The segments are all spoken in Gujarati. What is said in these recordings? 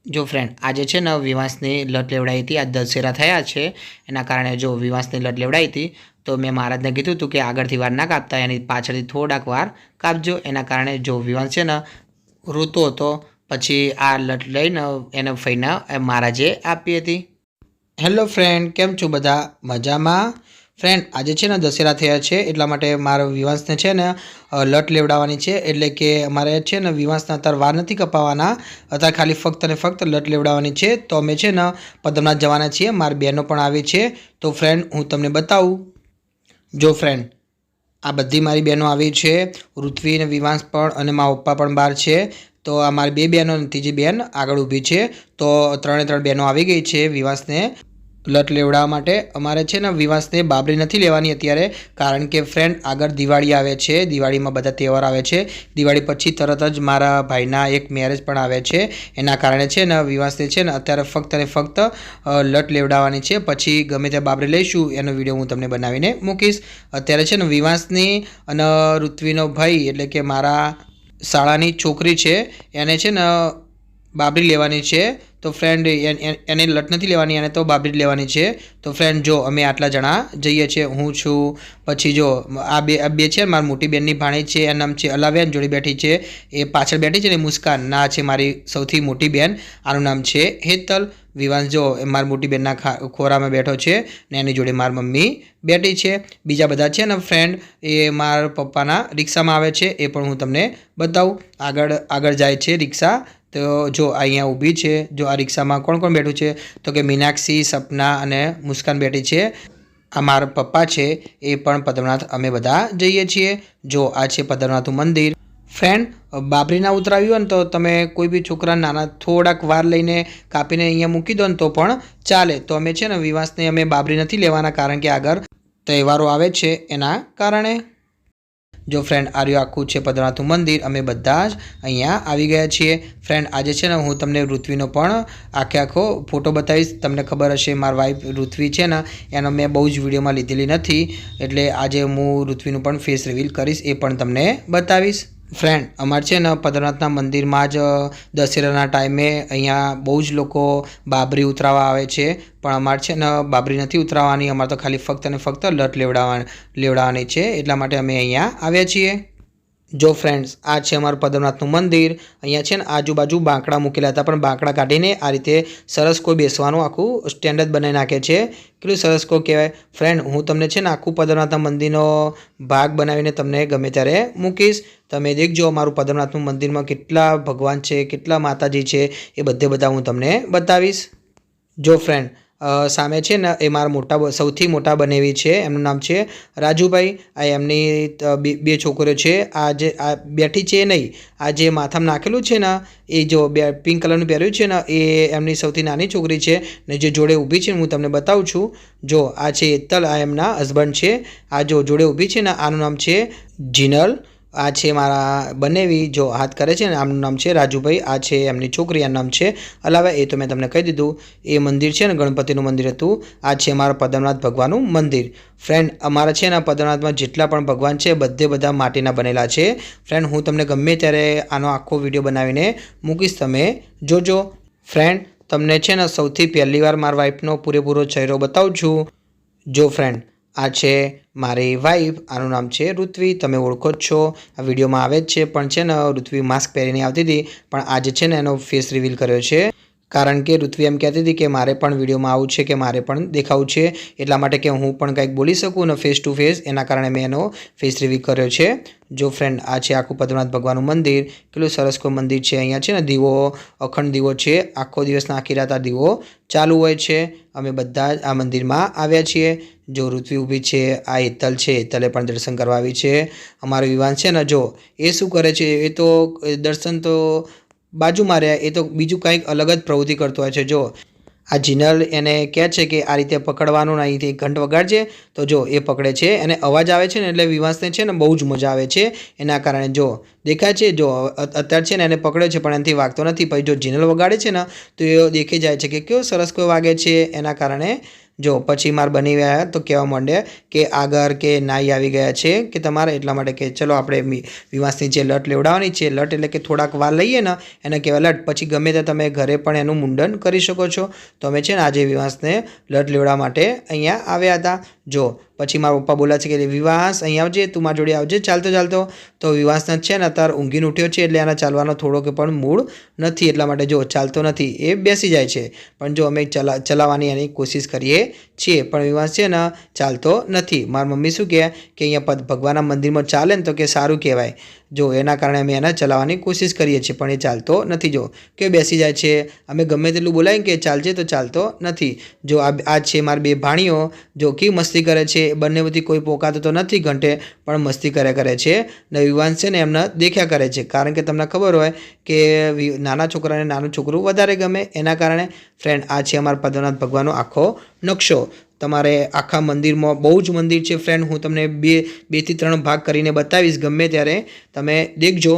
જો ફ્રેન્ડ આજે છે ને વિવાસની લત લેવડાવી હતી, આ દશેરા થયા છે એના કારણે જો વિવાસની લત લેવડાવી હતી તો મેં મહારાજને કીધું હતું કે આગળથી વાર ના કાપતા, એની પાછળથી થોડાક વાર કાપજો. એના કારણે જો વિવાસ છે ને રોતો હતો, પછી આ લટ લઈને એને ફઈને મહારાજે આપી હતી. હેલો ફ્રેન્ડ, કેમ છો બધા? મજામાં? ફ્રેન્ડ આજે છે ને દશેરા થયા છે એટલા માટે મારા વિવાસને છે ને લટ લેવડાવવાની છે. એટલે કે અમારે છે ને વિવાસના અત્યારે વાર નથી કપાવવાના, અત્યારે ખાલી ફક્ત અને ફક્ત લટ લેવડાવવાની છે. તો અમે છે ને પદમનાથ જવાના છીએ, મારી બહેનો પણ આવી છે. તો ફ્રેન્ડ હું તમને બતાવું. જો ફ્રેન્ડ આ બધી મારી બહેનો આવી છે, ઋત્વી અને વિવાસ પણ, અને મારા પપ્પા પણ બહાર છે. તો આ મારી બે બહેનો અને ત્રીજી બહેન આગળ ઊભી છે. તો ત્રણે ત્રણ બહેનો આવી ગઈ છે વિવાસને લટ લેવડાવવા માટે. અમારે છે ને વિવાસને બાબરી નથી લેવાની અત્યારે, કારણ કે ફ્રેન્ડ આગળ દિવાળી આવે છે, દિવાળીમાં બધા તહેવાર આવે છે. દિવાળી પછી તરત જ મારા ભાઈના એક મેરેજ પણ આવે છે. એના કારણે છે ને વિવાસને છે ને અત્યારે ફક્ત અને ફક્ત લટ લેવડાવવાની છે. પછી ગમે તે બાબરી લઈશું એનો વિડીયો હું તમને બનાવીને મૂકીશ. અત્યારે છે ને વિવાસની અને ઋત્વીનો ભાઈ એટલે કે મારા શાળાની છોકરી છે એને છે ને બાબરી લેવાની છે. તો ફ્રેન્ડ એને લટ નથી લેવાની, એને તો બાબરી લેવાની છે. તો ફ્રેન્ડ જો અમે આટલા જણા જઈએ છીએ, હું છું, પછી જો આ બે છે મારી મોટી બેનની ભાણી છે, એનું નામ છે અલાબેન, જોડે બેઠી છે. એ પાછળ બેઠી છે ને મુસ્કાન, ના છે મારી સૌથી મોટી બેન, આનું નામ છે હેતલ. વિવાસ જો એ મારી મોટી બેનના ખોરામાં બેઠો છે ને એની જોડે મારી મમ્મી બેઠી છે. બીજા બધા છે ને ફ્રેન્ડ એ મારા પપ્પાના રિક્ષામાં આવે છે, એ પણ હું તમને બતાવું. આગળ જાય છે રિક્ષા. તો જો અહીંયા ઊભી છે. જો આ રિક્ષામાં કોણ કોણ બેઠું છે? તો કે મીનાક્ષી, સપના અને મુસ્કાન બેઠી છે. આ મારા પપ્પા છે, એ પણ પદ્મનાથ અમે બધા જઈએ છીએ. જો આ છે પદ્મનાથનું મંદિર. ફ્રેન્ડ બાબરી ના ઉતરાવી હોય ને તો તમે કોઈ બી છોકરા નાના થોડાક વાર લઈને કાપીને અહીંયા મૂકી દો ને તો પણ ચાલે. તો અમે છે ને વિવાસને અમે બાબરી નથી લેવાના, કારણ કે આગળ તહેવારો આવે છે એના કારણે. જો ફ્રેન્ડ આ રહ્યું આખું છે પદ્મનાથનું મંદિર. અમે બધા જ અહીંયા આવી ગયા છીએ. ફ્રેન્ડ આજે છે ને હું તમને ઋત્વીનો પણ આખો ફોટો બતાવીશ. તમને ખબર હશે મારી વાઈફ ઋત્વી છે ને એનો મેં બહુ જ વિડીયોમાં લીધેલી નથી, એટલે આજે હું ઋત્વીનું પણ ફેસ રિવીલ કરીશ, એ પણ તમને બતાવીશ. ફ્રેન્ડ અમારે છે ને પદ્મનાથના મંદિરમાં જ દશેરાના ટાઈમે અહીંયા બહુ જ લોકો બાબરી ઉતરાવવા આવે છે, પણ અમારે છે ને બાબરી નથી ઉતરાવવાની. અમારે તો ખાલી ફક્ત અને ફક્ત લટ લેવડાવવાની છે, એટલા માટે અમે અહીંયા આવ્યા છીએ. જો ફ્રેન્ડ્સ આ છે અમારું પદ્મનાથનું મંદિર. અહીંયા છે ને આજુબાજુ બાંકડા મૂકેલા હતા, પણ બાંકડા કાઢીને આ રીતે સરસ કોઈ બેસવાનું આખું સ્ટેન્ડ જ બનાવી નાખે છે. કેટલું સરસ કોઈ કહેવાય. ફ્રેન્ડ હું તમને છે ને આખું પદ્મનાથના મંદિરનો ભાગ બનાવીને તમને ગમે ત્યારે મૂકીશ. તમે દેખજો અમારું પદ્મનાથનું મંદિરમાં કેટલા ભગવાન છે, કેટલા માતાજી છે, એ બધા હું તમને બતાવીશ. જો ફ્રેન્ડ સામે છે ને એ મારા સૌથી મોટા બનેવી છે, એમનું નામ છે રાજુભાઈ. આ એમની બે છોકરીઓ છે. આ બેઠી છે નહીં, આ જે માથામાં નાખેલું છે ને એ જો પિંક કલરનું પહેર્યું છે ને એ એમની સૌથી નાની છોકરી છે. ને જે જોડે ઊભી છે હું તમને બતાવું છું. જો આ છે હેતલ, આ એમના હસબન્ડ છે. આ જો જોડે ઊભી છે ને આનું નામ છે જીનલ. આ છે મારા બનેવી, જો હાથ કરે છે ને આમનું નામ છે રાજુભાઈ. આ છે એમની છોકરી, આનું નામ છે અલાવા. એ તો મેં તમને કહી દીધું. એ મંદિર છે ને ગણપતિનું મંદિર હતું. આ છે મારા પદ્મનાથ ભગવાનનું મંદિર. ફ્રેન્ડ અમારા છે ને પદ્મનાથમાં જેટલા પણ ભગવાન છે બધા માટીના બનેલા છે. ફ્રેન્ડ હું તમને ગમે ત્યારે આનો આખો વિડીયો બનાવીને મૂકીશ, તમે જોજો. ફ્રેન્ડ તમને છે ને સૌથી પહેલી વાર મારા વાઈફનો પૂરેપૂરો ચહેરો બતાવું છું. જો ફ્રેન્ડ આ છે મારી વાઈફ, આનું નામ છે ઋત્વી. તમે ઓળખો જ છો, આ વિડીયોમાં આવે જ છે. પણ છે ને ઋત્વી માસ્ક પહેરીને આવતી હતી, પણ આજે છે ને એનો ફેસ રિવીલ કર્યો છે, કારણ કે ઋત્વી એમ કહેતી હતી કે મારે પણ વિડીયોમાં આવવું છે, કે મારે પણ દેખાવું છે, એટલા માટે કે હું પણ કંઈક બોલી શકું ને ફેસ ટુ ફેસ, એના કારણે મેં એનો ફેસ રિવીલ કર્યો છે. જો ફ્રેન્ડ આ છે આખું પદ્મનાથ ભગવાનનું મંદિર. કેટલું સરસ કોઈ મંદિર છે. અહીંયા છે ને દીવો, અખંડ દીવો છે. આખો દિવસના આખી રાત આ દીવો ચાલુ હોય છે. અમે બધા જ આ મંદિરમાં આવ્યા છીએ. જો ઋત્વી ઊભી છે, આ હેતલ છે, હેતલે પણ દર્શન કરવા આવી છે. અમારો વિવાન છે ને જો એ શું કરે છે, એ તો દર્શન તો બાજુમાં રહ્યા, એ તો બીજું કંઈક અલગ જ પ્રવૃત્તિ કરતો હોય છે. જો આ જીનલ એને કહે છે કે આ રીતે પકડવાનું ને અહીંથી ઘંટ વગાડજે, તો જો એ પકડે છે. એને અવાજ આવે છે ને એટલે વિવાસને છે ને બહુ જ મજા આવે છે. એના કારણે જો દેખાય છે, જો અત્યારે છે ને એને પકડે છે પણ એનાથી વાગતો નથી. પછી જો જીનલ વગાડે છે ને તો એ દેખી જાય છે કે કેવો સરસ કોઈ વાગે છે. એના કારણે જો પછી માર બની ગયા તો કહેવા માંડ્યા કે આગળ કે નાઈ આવી ગયા છે કે તમારે, એટલા માટે કે ચલો આપણે વિવાસની જે લટ લેવડાવવાની છે, લટ એટલે કે થોડાક વાર લઈએ ને એને કહેવાય લટ. પછી ગમે તે તમે ઘરે પણ એનું મુંડન કરી શકો છો. તો અમે છે ને આજે વિવાસને લટ લેવડાવવા માટે અહીંયા આવ્યા હતા. જો પછી મારા પપ્પા બોલા છે કે વિવાસ અહીં આવજે, તું મારા જોડે આવજે ચાલતો ચાલતો. તો વિવાસને છે ને અત્યારે ઊંઘીને ઉઠ્યો છે એટલે એના ચાલવાનો થોડો કે પણ મૂડ નથી, એટલા માટે જો ચાલતો નથી, એ બેસી જાય છે. પણ જો અમે ચલાવવાની એની કોશિશ કરીએ છીએ, પણ વિવાસ છે ને ચાલતો નથી. મારી મમ્મી શું કહે કે અહીંયા ભગવાનના મંદિરમાં ચાલે ને તો કે સારું કહેવાય. જો એના કારણે અમે એને ચલાવવાની કોશિશ કરીએ છીએ, પણ એ ચાલતો નથી. જો કે બેસી જાય છે, અમે ગમે તેટલું બોલાવીએ કે ચાલજે તો ચાલતો નથી. જો આ છે મારી બે ભાણીઓ, જો કેવી મસ્તી કરે છે. બંને બધી કોઈ પોકાતો તો નથી ઘંટે, પણ મસ્તી કરે છે. ને વિવાન છે ને એમને દેખ્યા કરે છે, કારણ કે તમને ખબર હોય કે નાના છોકરાને નાનું છોકરું વધારે ગમે. એના કારણે ફ્રેન્ડ આ છે અમારા પદ્મનાભ ભગવાનનો આખો નકશો. તમારે આખા મંદિરમાં બહુ જ મંદિર છે ફ્રેન્ડ, હું તમને બે થી 3 ભાગ કરીને બતાવીશ, ગમે ત્યારે તમે દેખજો.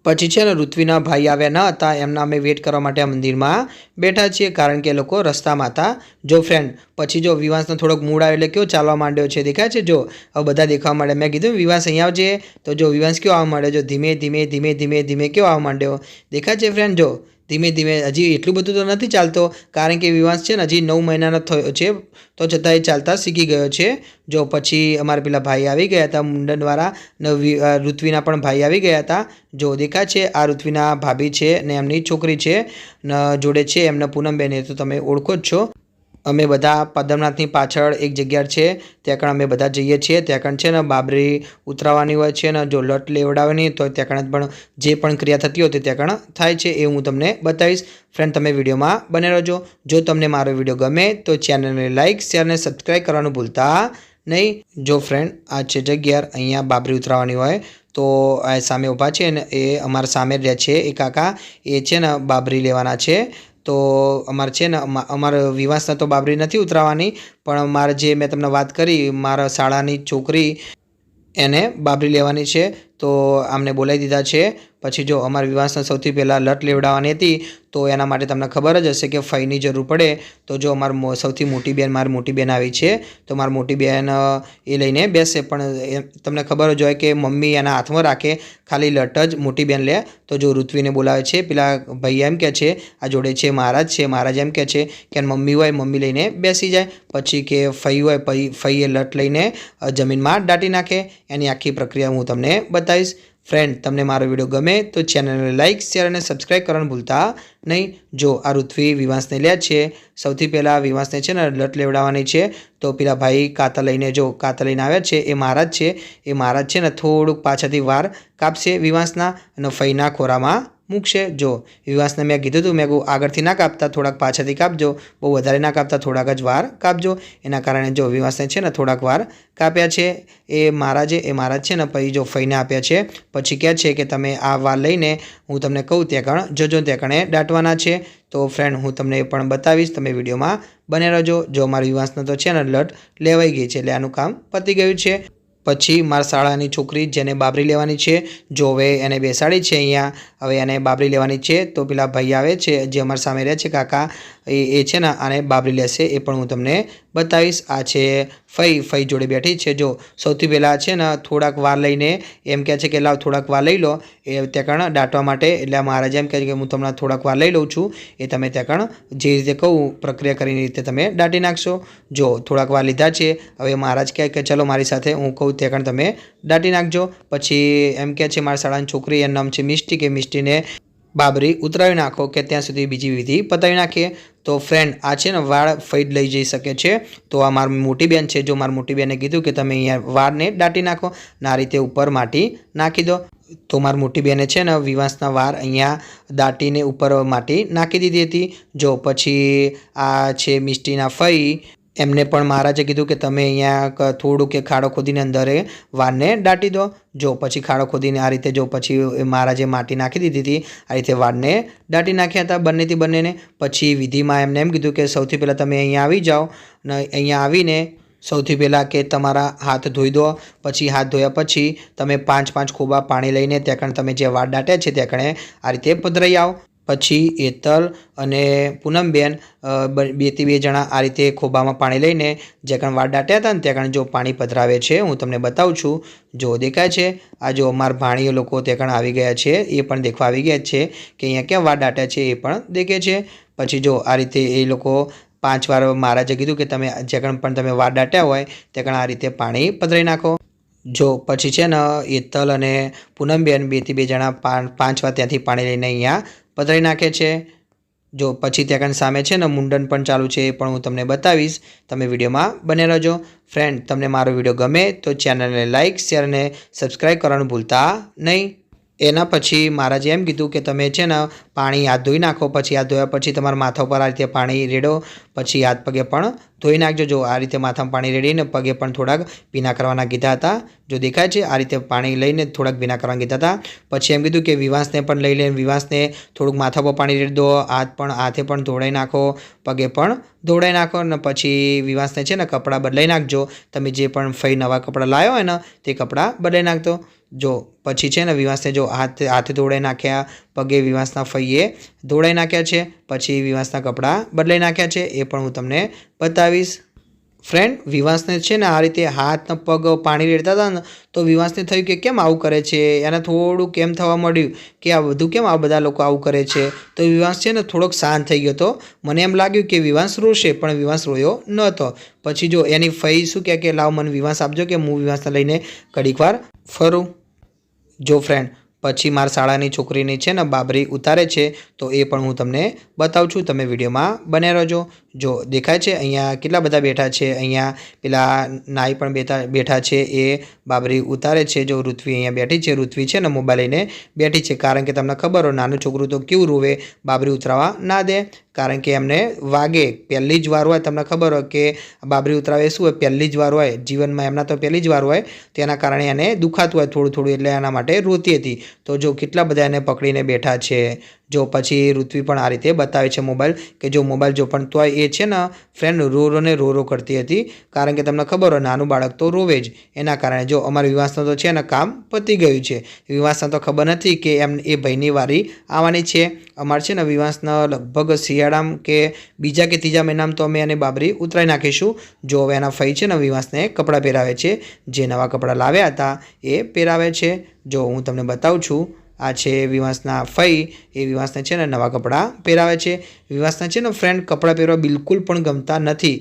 પછી છે ને ઋત્વીના ભાઈ આવ્યા ન હતા, એમના અમે વેઇટ કરવા માટે આ મંદિરમાં બેઠા છીએ, કારણ કે એ લોકો રસ્તામાં હતા. જો ફ્રેન્ડ પછી જો વિવાસનો થોડોક મૂડ આવે એટલે કેવો ચાલવા માંડ્યો છે, દેખાય છે. જો હવે બધા દેખાવા માંડે. મેં કીધું વિવાસ અહીં આવજે, તો જો વિવાસ કેવો આવવા માંડ્યો, જો ધીમે ધીમે કેવો આવવા માંડ્યો, દેખાય છે ફ્રેન્ડ. જો ધીમે ધીમે, હજી એટલું બધું તો નથી ચાલતો, કારણ કે વિવાસ છે ને હજી 9 મહિનાનો થયો છે, તો છતાં એ ચાલતા શીખી ગયો છે. જો પછી અમારા પેલા ભાઈ આવી ગયા હતા મુંડનવાળા, ને ઋત્વીના પણ ભાઈ આવી ગયા હતા. જો દેખાય છે આ ઋત્વીના ભાભી છે ને એમની છોકરી છે, ને જોડે છે એમના પૂનમબેન, એ તો તમે ઓળખો જ છો. અમે બધા પદ્મનાથની પાછળ એક જગ્યા છે, ત્યાં કણ અમે બધા જઈએ છીએ. ત્યાં કણ છે ને બાબરી ઉતરાવવાની હોય છે ને, જો લટ લેવડાવવાની તો ત્યાં કણ પણ જે પણ ક્રિયા થતી હોય ત્યાં કણ થાય છે, એ હું તમને બતાવીશ. ફ્રેન્ડ તમે વિડીયોમાં બને રહેજો. જો તમને મારો વિડીયો ગમે તો ચેનલને લાઇક, શેર અને સબસ્ક્રાઈબ કરવાનું ભૂલતા નહીં. જો ફ્રેન્ડ આ છે જગ્યા, અહીંયા બાબરી ઉતરાવવાની હોય તો આ સામે ઊભા છે ને એ અમારા સામે રહે છે એ કાકા, એ છે ને બાબરી લેવાના છે. તો અમારે છે ને અમારે વિવાસને તો બાબરી નથી ઉતરાવવાની, પણ મારે જે મેં તમને વાત કરી મારા શાળાની છોકરી એને બાબરી લેવાની છે, તો આમને બોલાવી દીધા છે. પછી જો અમારા વિવાસને સૌથી પહેલાં લટ લેવડાવવાની હતી, તો એના માટે તમને ખબર જ હશે કે ફઈની જરૂર પડે. તો જો અમારી સૌથી મોટી બેન, મારી મોટી બેન આવી છે, તો મારી મોટી બેન એ લઈને બેસે. પણ તમને ખબર જ હોય કે મમ્મી એના હાથમાં રાખે, ખાલી લટ જ મોટી બેન લે. તો જો ઋત્વીને બોલાવે છે, પેલા ભાઈ એમ કહે છે આ જોડે છે મહારાજ છે, મહારાજ એમ કહે છે કે મમ્મી હોય મમ્મી લઈને બેસી જાય. પછી કે ફઈ હોય ફઈ એ લટ લઈને જમીનમાં દાટી નાખે. એની આખી પ્રક્રિયા હું તમને બતાવીશ. ફ્રેન્ડ તમને મારો વિડીયો ગમે તો ચેનલને લાઇક, શેર અને સબસ્ક્રાઈબ કરવાનું ભૂલતા નહીં. જો આ ઋત્વી વિવાસને લે છે, સૌથી પહેલાં વિવાસને છે ને લટ લેવડાવવાની છે. તો પેલા ભાઈ કાતર લઈને, જો કાતર લઈને આવ્યા છે, એ મહારાજ છે. એ મહારાજ છે ને થોડુંક પાછળથી વાર કાપશે વિવાસના અને ફઈના ખોરામાં મૂકશે. જો વિવાસને મેં કીધું હતું, મેં આગળથી ના કાપતા, થોડાક પાછળથી કાપજો, બહુ વધારે ના કાપતા, થોડાક જ વાર કાપજો. એના કારણે જો વિવાસને છે ને થોડાક વાર કાપ્યા છે એ મહારાજ છે ને, પછી જો ફઈને આપ્યા છે. પછી કહે છે કે તમે આ વાર લઈને હું તમને કહું ત્યાં કણ જજો, ત્યાં કણે દાટવાના છે. તો ફ્રેન્ડ હું તમને એ પણ બતાવીશ, તમે વિડીયોમાં બને રહેજો. જો અમારા વિવાસને તો છે ને લટ લેવાઈ ગઈ છે, એટલે આનું કામ પતી ગયું છે. પછી મારા શાળાની છોકરી જેને બાબરી લેવાની છે, જો હવે એને બેસાડી છે અહીંયા, હવે એને બાબરી લેવાની છે. તો પેલા ભાઈ આવે છે જે અમારા સામે રહે છે કાકા, એ છે ને આને બાબરી લેશે, એ પણ હું તમને બતાવીશ. આ છે ફઈ જોડે બેઠી છે. જો સૌથી પહેલાં છે ને થોડાક વાર લઈને એમ કહે છે કે લાવ થોડાક વાર લઈ લો, એ ત્યાં કણ દાટવા માટે. એટલે મહારાજ એમ કહે છે કે હું તમને થોડાક વાર લઈ લઉં છું, એ તમે ત્યાં કણ જે રીતે કહું પ્રક્રિયા કરીને રીતે તમે દાટી નાખશો. જો થોડાક વાર લીધા છે, હવે મહારાજ કહે કે ચલો મારી સાથે, હું કહું ત્યાં કણ તમે દાટી નાખજો. પછી એમ કહે છે મારા શાળાની છોકરી, એનું નામ છે મિષ્ટી, કે મિષ્ટીને બાબરી ઉતરાવી નાખો કે ત્યાં સુધી બીજી વિધિ પતાવી નાખીએ. તો ફ્રેન્ડ આ છે ને વાળ ફઈડ લઈ જઈ શકે છે. તો આ મારી મોટી બેન છે, જો મારી મોટી બેને કીધું કે તમે અહીંયા વાળને દાટી નાખો ને આ રીતે ઉપર માટી નાખી દો. તો મારી મોટી બેને છે ને વિવાસના વાર અહીંયા દાટીને ઉપર માટી નાખી દીધી હતી. જો પછી આ છે મિષ્ટીના ફઈ, એમને પણ મહારાજે કીધું કે તમે અહીંયા થોડું કે ખાડો ખોદીને અંદર વારને દાટી દો. જો પછી ખાડો ખોદીને આ રીતે, જો પછી મહારાજે માટી નાખી દીધી હતી, આ રીતે વારને દાટી નાખ્યા હતા બંનેને. પછી વિધિમાં એમને એમ કીધું કે સૌથી પહેલાં તમે અહીંયા આવી જાઓ, ને અહીંયા આવીને સૌથી પહેલાં કે તમારા હાથ ધોઈ દો. પછી હાથ ધોયા પછી તમે 5 ખોબા પાણી લઈને ત્યાં કણ તમે જે વાળ દાટ્યા છે ત્યાં કણે આ રીતે પધરાઈ આવો. પછી હેતલ અને પૂનમબેન બેથી બે જણા આ રીતે ખોબામાં પાણી લઈને જે કણ વાળ દાટ્યા હતા ને ત્યાં કણ જો પાણી પધરાવે છે. હું તમને બતાવું છું. જો દેખાય છે આ જો અમારા ભાણીઓ લોકો ત્યાં કણ આવી ગયા છે, એ પણ દેખવા આવી ગયા છે કે અહીંયા ક્યાં વાળ દાટ્યા છે એ પણ દેખે છે. પછી જો આ રીતે એ લોકો 5 વાર મહારાજે કીધું કે તમે જે કણ પણ તમે વાળ દાટ્યા હોય ત્યાં કણ આ રીતે પાણી પધરાવી નાખો. જો પછી છે ને હેતલ અને પૂનમબેન બેથી બે જણા 5 વાર ત્યાંથી પાણી લઈને અહીંયા પધરાવી નાખે છે. જો પછી ત્યાં સામે છે ને મુંડન પણ ચાલુ છે, એ પણ હું તમને બતાવીશ. તમે વિડીયોમાં બને રહેજો. ફ્રેન્ડ, તમને મારો વિડીયો ગમે તો ચેનલને લાઇક, શેર અને સબસ્ક્રાઈબ કરવાનું ભૂલતા નહીં. એના પછી મહારાજે એમ કીધું કે તમે છે ને પાણી હાથ ધોઈ નાખો. પછી હાથ ધોયા પછી તમારા માથા ઉપર આ રીતે પાણી રેડો, પછી હાથ પગે પણ ધોઈ નાખજો. જો આ રીતે માથામાં પાણી રેડીને પગે પણ થોડાક ભીના કરવાના કીધા હતા. જો દેખાય છે આ રીતે પાણી લઈને થોડાક ભીના કરવાના કીધા હતા. પછી એમ કીધું કે વિવાસને પણ લઈ લઈને વિવાસને થોડુંક માથા પર પાણી રેડી દો, હાથે પણ ધોડાઈ નાખો, પગે પણ ધોડાઈ નાખો. અને પછી વિવાસને છે ને કપડાં બદલાઈ નાખજો. તમે જે પણ ફઈ નવા કપડાં લાવ્યો હોય ને તે કપડાં બદલાઈ નાખજો. જો પછી છે ને વિવાસને જો હાથે ધોડાઈ નાખ્યા, પગે વિવાસના ફઈએ ધોડાઈ નાખ્યા છે. પછી વિવાસના કપડાં બદલાઈ નાખ્યા છે, એ પણ હું તમને બતાવીશ. ફ્રેન્ડ, વિવાસને છે ને આ રીતે હાથ ને પગ પાણી રેડતા હતા ને તો વિવાસને થયું કે કેમ આવું કરે છે. એને થોડું કેમ થવા મળ્યું કે આ બધું કેમ આ બધા લોકો આવું કરે છે. તો વિવાસ છે ને થોડોક શાંત થઈ ગયો હતો. મને એમ લાગ્યું કે વિવાસ રોશે, પણ વિવાસ રોયો નહોતો. પછી જો એની ફઈ શું કહે કે લાવ મને વિવાસ આપજો કે હું વિવાસને લઈને ઘડીક વાર ફરું. જો ફ્રેન્ડ, પછી મારા શાળાની છોકરીની છે ને બાબરી ઉતારે છે, તો એ પણ હું તમને બતાવું છું. તમે વિડીયોમાં બને રહેજો. જો દેખાય છે અહીંયા કેટલા બધા બેઠા છે. અહીંયા પેલા નાઈ પણ બેઠા છે, એ બાબરી ઉતારે છે. જો ઋત્વી અહીંયા બેઠી છે. ઋત્વી છે ને મોબાઈલ લઈને બેઠી છે, કારણ કે તમને ખબર હોય નાનું છોકરું તો કેવું રોવે, બાબરી ઉતરાવા ના દે, કારણ કે એમને વાગે. પહેલી જ વાર હોય, તમને ખબર હોય કે બાબરી ઉતરાવે શું હોય, પહેલી જ વાર હોય જીવનમાં એમના, તો પહેલી જ વાર હોય. તેના કારણે એને દુખાતું હોય થોડું થોડું, એટલે એના માટે રોતી હતી. તો જો કેટલા બધા એને પકડીને બેઠા છે. જો પછી ઋત્વી પણ આ રીતે બતાવે છે મોબાઈલ, કે જો મોબાઈલ જો પણ તોય એ છે ને ફ્રેન્ડ રો કરતી હતી, કારણ કે તમને ખબર હોય નાનું બાળક તો રોવે જ. એના કારણે જો અમારા વિવાસનું તો છે ને કામ પતી ગયું છે. વિવાસને તો ખબર નથી કે એ ભાઈની વારી આવવાની છે. અમારે છે ને વિવાસના લગભગ શિયાળામાં કે બીજા કે ત્રીજા મહિનામાં તો અમે એને બાબરી ઉતરાઈ નાખીશું. જો હવે એના ફઈ છે ને વિવાસને કપડાં પહેરાવે છે, જે નવા કપડાં લાવ્યા હતા એ પહેરાવે છે. જો હું તમને બતાવું છું. આ છે વિવાસના ફઈ, એ વિવાસને છે ને નવા કપડાં પહેરાવે છે. વિવાસને છે ને ફ્રેન્ડ કપડાં પહેરવા બિલકુલ પણ ગમતા નથી.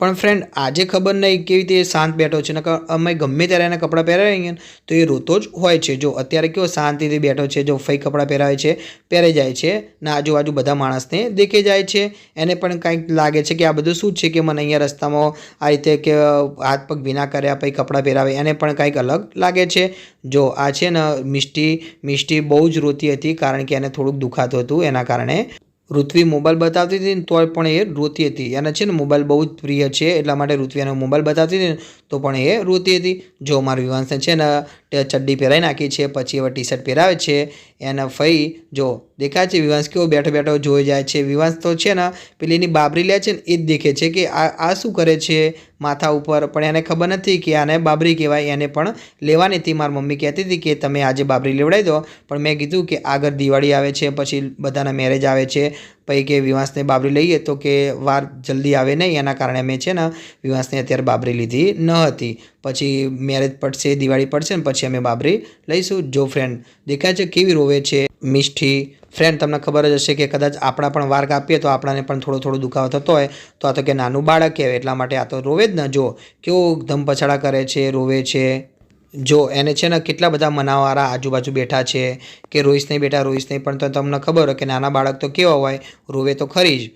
પણ ફ્રેન્ડ આજે ખબર નહીં કેવી રીતે શાંત બેઠો છે, નકર અમે ગમે ત્યારે એને કપડાં પહેરાવીએ ને તો એ રોતો જ હોય છે. જો અત્યારે કેવો શાંતિથી બેઠો છે. જો ફઈ કપડાં પહેરાવે છે, પહેરાઈ જાય છે ને આજુબાજુ બધા માણસને દેખી જાય છે. એને પણ કંઈક લાગે છે કે આ બધું શું છે, કે મને અહીંયા રસ્તામાં આ રીતે કે હાથ પગ ભીના કર્યા પછી કપડાં પહેરાવે, એને પણ કંઈક અલગ લાગે છે. જો આ છે ને મિષ્ટી બહુ જ રોતી હતી, કારણ કે એને થોડુંક દુખાતું હતું. એના કારણે ઋત્વી મોબાઈલ બતાવતી હતી ને તોય પણ એ રોતી હતી. એને છે ને મોબાઈલ બહુ જ પ્રિય છે, એટલા માટે ઋત્વી એને મોબાઈલ બતાવતી હતી ને તો પણ એ રોતી હતી. જો મારા વિવાસને છે ને ચડ્ડી પહેરાવી નાખી છે, પછી હવે ટી શર્ટ પહેરાવે છે. એના ફઈ જો દેખાય છે વિવાસ કેવો બેઠો બેઠો જોઈ જાય છે. વિવાસ તો છે ને પેલીની બાબરી લે છે ને એ જ દેખે છે કે આ શું કરે છે માથા ઉપર, પણ એને ખબર નથી કે આને બાબરી કહેવાય. એને પણ લેવાની હતી. મારી મમ્મી કહેતી હતી કે તમે આજે બાબરી લેવડાવી દો, પણ મેં કીધું કે આગળ દિવાળી આવે છે, પછી બધાના મેરેજ આવે છે, પછી કે વિવાસને બાબરી લઈએ તો કે વાર જલ્દી આવે નહીં. એના કારણે મેં છે ને વિવાસને અત્યારે બાબરી લીધી ન હતી. પછી મેરેજ પડશે, દિવાળી પડશે ને પછી અમે બાબરી લઈશું. જો ફ્રેન્ડ દેખાય છે કેવી રોવે છે મિષ્ટી. ફ્રેન્ડ, તમને ખબર જ હશે કે કદાચ આપણા પણ વાર કાપીએ તો આપણાને પણ થોડો દુખાવો થતો હોય, તો આ તો કે નાનું બાળક કહેવાય, એટલા માટે આ તો રોવે જ ને. જો કેવો ધમ પછાડા કરે છે, રોવે છે. જો એને છે ને કેટલા બધા મનાવાળા આજુબાજુ બેઠા છે કે રોઈશ નહીં બેટા, રોઈશ નહીં, પણ તો તમને ખબર હોય કે નાના બાળક તો કેવા હોય, રોવે તો ખરી જ.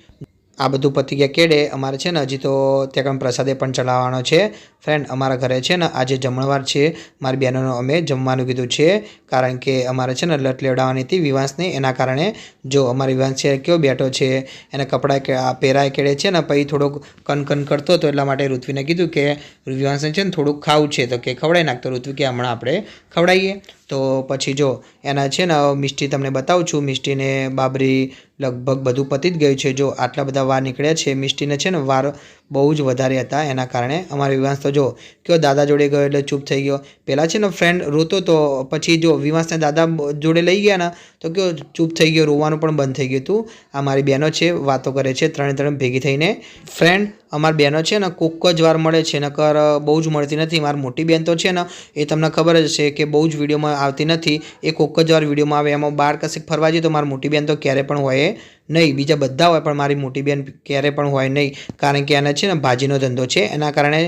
આ બધું પતી ગયા કેડે અમારે છે ને હજી તો ત્યાં પ્રસાદે પણ ચડાવવાનો છે. ફ્રેન્ડ, અમારા ઘરે છે ને આજે જમણવાર છે. મારી બહેનોનો અમે જમવાનું કીધું છે, કારણ કે અમારે છે ને લટ લેવડાવવાની હતી વિવાસને. એના કારણે જો અમારી વિવાસ છે કેવો બેઠો છે, એને કપડાં પહેરાય કેળે છે ને પછી થોડોક કનકન કરતો હતો, એટલા માટે ઋત્વીને કીધું કે વિવાસને છે ને થોડુંક ખાવું છે, તો કે ખવડાવી નાખતો. ઋત્વી કે હમણાં આપણે ખવડાવીએ. તો પછી જો એના છે ને મિષ્ટી તમને બતાવું છું. મિષ્ટીને બાબરી લગભગ બધું પતી જ ગયું છે। જો આટલા બધા વાર નીકળ્યા છે। મિષ્ટીને છે ને વાર બહુ જ વધારે હતા, એના કારણે અમારો વિવાસ તો જો કયો દાદા જોડે ગયો એટલે ચૂપ થઈ ગયો। પહેલાં છે ને ફ્રેન્ડ રોતો તો, પછી જો વિવાસને દાદા જોડે લઈ ગયા ને તો કયો ચૂપ થઈ ગયો, રોવાનું પણ બંધ થઈ ગયું હતું। આ મારી બહેનો છે, વાતો કરે છે ત્રણે ભેગી થઈને। ફ્રેન્ડ અમારી બહેનો છે ને કોક જ વાર મળે છે, નકર બહુ જ મળતી નથી। મારી મોટી બહેન તો છે ને એ તમને ખબર જ છે કે બહુ જ વિડીયોમાં આવતી નથી, એ કોક જ વાર વિડીયોમાં આવે। એમાં બહાર કશે ફરવા જઈએ તો મારી મોટી બહેન તો ક્યારે પણ હોય નહીં, બીજા બધા હોય પણ મારી મોટી બહેન ક્યારે પણ હોય નહીં, કારણ કે એને છે ને ભાજીનો ધંધો છે, એના કારણે।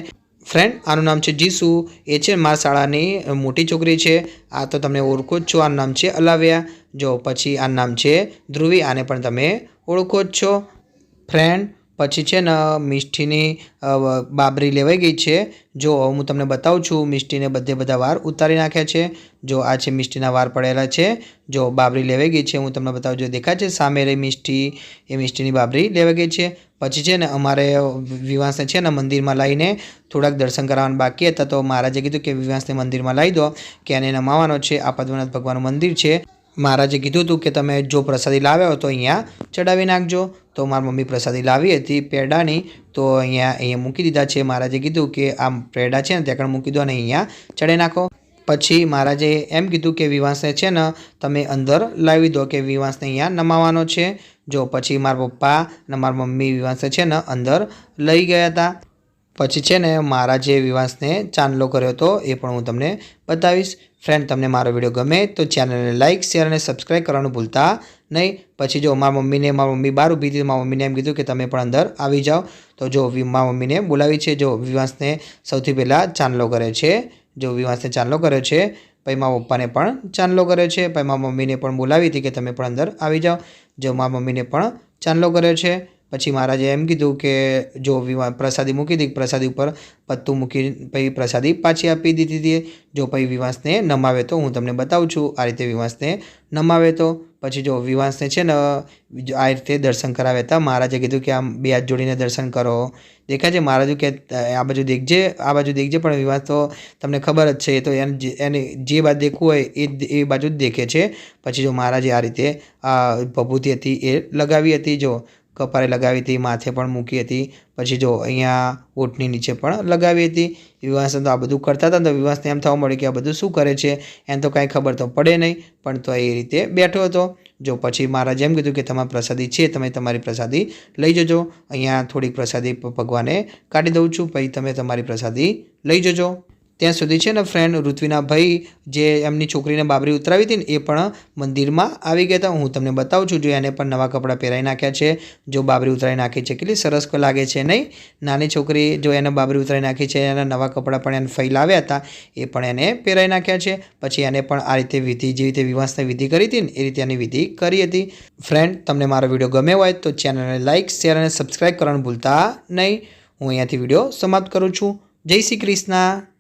ફ્રેન્ડ આનું નામ છે જીસુ, એ છે મારા શાળાની મોટી છોકરી છે। આ તો તમને ઓળખો જ છો, આનું નામ છે અલાવ્યા। જો પછી આનું નામ છે ધ્રુવી, આને પણ તમે ઓળખો જ છો। ફ્રેન્ડ પછી છે ને મિષ્ટીની બાબરી લેવાઈ ગઈ છે। જો હું તમને બતાવું છું, મિષ્ટીને બધા વાર ઉતારી નાખ્યા છે। જો આ છે મિષ્ટીના વાર પડેલા છે। જો બાબરી લેવાઈ ગઈ છે, હું તમને બતાવું, જો દેખાય છે સામે રહી મિષ્ટી, એ મિષ્ટીની બાબરી લેવાઈ ગઈ છે। પછી છે ને અમારે વિવાસને છે ને મંદિરમાં લાવીને થોડાક દર્શન કરાવવાના બાકી હતા, તો મહારાજે કીધું કે વિવાસને મંદિરમાં લાવી દો, કે એને નમાવાનો છે। આ પદ્મનાભ ભગવાનનું મંદિર છે। મહારાજે કીધું હતું કે તમે જો પ્રસાદી લાવ્યા હો તો અહીંયા ચડાવી નાખજો। તો મારી મમ્મી પ્રસાદી લાવી હતી પેડાની, તો અહીંયા મૂકી દીધા છે। મહારાજે કીધું કે આ પેડા છે ને ત્યાં મૂકી દો અને અહીંયા ચડાવી નાખો। પછી મહારાજે એમ કીધું કે વિવાસને છે ને તમે અંદર લાવી દો, કે વિવાસને અહીંયા નમાવાનો છે। જો પછી મારા પપ્પા અને મારી મમ્મી વિવાસને છે ને અંદર લઈ ગયા હતા। પછી છે ને મહારાજે વિવાસને ચાંદલો કર્યો હતો, એ પણ હું તમને બતાવીશ। ફ્રેન્ડ તમને મારો વિડીયો ગમે તો ચેનલને લાઇક, શેર અને સબસ્ક્રાઈબ કરવાનું ભૂલતા નહીં। પછી જો મારી મમ્મી બહાર ઊભી હતી, મારી મમ્મીને એમ કીધું કે તમે પણ અંદર આવી જાઓ, તો જો મારી મમ્મીને બોલાવી છે। જો વિવાસને સૌથી પહેલાં ચાંદલો કરે છે, જો વિવાસને ચાંદલો કર્યો છે, પછી મારા પપ્પાને પણ ચાંદલો કર્યો છે, પછી મારી મમ્મીને પણ બોલાવી હતી કે તમે પણ અંદર આવી જાઓ, જો મારી મમ્મીને પણ ચાંદલો કર્યો છે। પછી મહારાજે એમ કીધું કે જો પ્રસાદી મૂકી હતી, પ્રસાદી ઉપર પત્તું મૂકી પછી પ્રસાદી પાછી આપી દીધી હતી। જો પછી વિવાસને નમાવે તો હું તમને બતાવું છું, આ રીતે વિવાસને નમાવે તો। પછી જો વિવાસને છે ને આ રીતે દર્શન કરાવ્યા હતા। મહારાજે કીધું કે આમ બે હાથ જોડીને દર્શન કરો, દેખાય છે? મહારાજે કે આ બાજુ દેખજે, આ બાજુ દેખજે, પણ વિવાસ તો તમને ખબર જ છે, એ તો એને જે બાજુ દેખવું હોય એ બાજુ જ દેખે છે। પછી જો મહારાજે આ રીતે ભભૂતિ હતી એ લગાવી હતી, જો કપાળે લગાવી હતી, માથે પણ મૂકી હતી, પછી જો અહીંયા ઓઠની નીચે પણ લગાવી હતી। વિવાસને તો આ બધું કરતા હતા, તો વિવાસને એમ થવા મળ્યું કે આ બધું શું કરે છે, એને તો કાંઈ ખબર તો પડે નહીં, પણ તો એ રીતે બેઠો હતો। જો પછી મહારાજે એમ કીધું કે તમારી પ્રસાદી છે, તમે તમારી પ્રસાદી લઈ જજો। અહીંયા થોડીક પ્રસાદી ભગવાને કાઢી દઉં છું, પછી તમે તમારી પ્રસાદી લઈ જજો। ત્યાં સુધી છે ને ફ્રેન્ડ ઋત્વીના ભાઈ જે એમની છોકરીને બાબરી ઉતરાવી હતી ને, એ પણ મંદિરમાં આવી ગયા હતા। હું તમને બતાવું છું, જો એને પણ નવા કપડાં પહેરાવી નાખ્યા છે, જો બાબરી ઉતરાવી નાખી છે, કેટલી સરસ લાગે છે નહીં? નાની છોકરી જો એને બાબરી ઉતરાવી નાખી છે, એના નવા કપડાં પણ એને ફૈલાવ્યા હતા, એ પણ એને પહેરાવી નાખ્યા છે। પછી એને પણ આ રીતે વિધિ, જે રીતે વિવાસને વિધિ કરી હતી ને એ રીતે એની વિધિ કરી હતી। ફ્રેન્ડ તમને મારો વિડીયો ગમ્યો હોય તો ચેનલને લાઇક, શેર અને સબસ્ક્રાઈબ કરવાનું ભૂલતા નહીં। હું અહીંયાથી વિડીયો સમાપ્ત કરું છું। જય શ્રી કૃષ્ણ।